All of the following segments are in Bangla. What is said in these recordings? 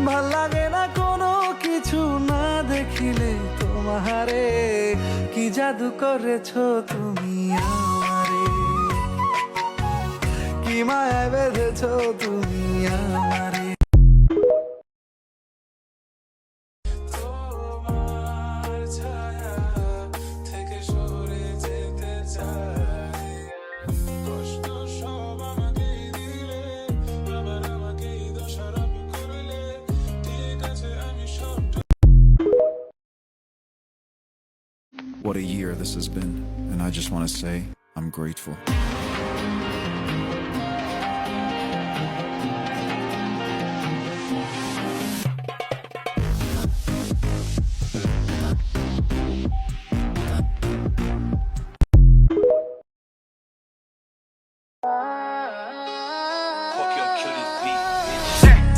ভাল লাগে না কোনো কিছু না দেখিলে তোমারে, কি জাদু করেছো তুমি আমারে, কি মায়া বেঁধেছো তুমি আমারে। What a year this has been, and I just want to say I'm grateful.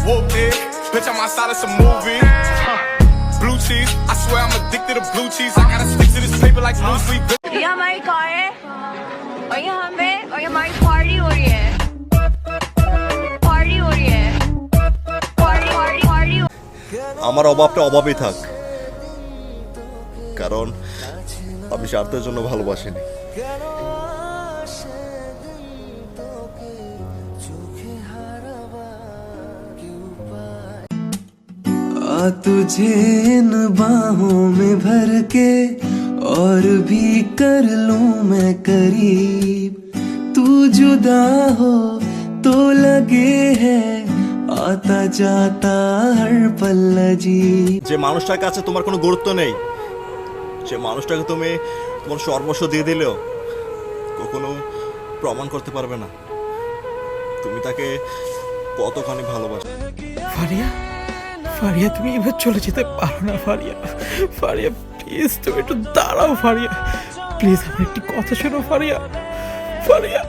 Whoop it, bitch, I'm outside of some movie. Blue cheese, I swear I'm addicted to blue cheese. I gotta stick to this paper like blue sleep. ये हमारी कार है और यहाँ पे और ये हमारी पार्टी हो रही है, पार्टी हो रही है, पार्टी पार्टी पार्टी। আমার অভাবটা অভাবই থাক, কারণ আমি স্বার্থের জন্য ভালোবাসিনি। तुझे इन बाहों में भर के और भी कर लूं मैं करीब, तू जुदा हो तो लगे है आता जाता हर पल अजीब। যে মানুষটার কাছে তোমার কোনো গুরুত্ব নেই, যে মানুষটাকে তুমি তোমার সর্বস্ব দিয়ে দিলেও কখনো প্রমাণ করতে পারবে না তুমি তাকে কতখানি ভালোবাসো। ফারিয়া, ফারিয়া তুমি এবার চলে যেতে পারো না ফারিয়া, ফারিয়া প্লিজ তুমি একটু দাঁড়াও ফারিয়া, প্লিজ আমার একটি কথা শোনো ফারিয়া, ফারিয়া।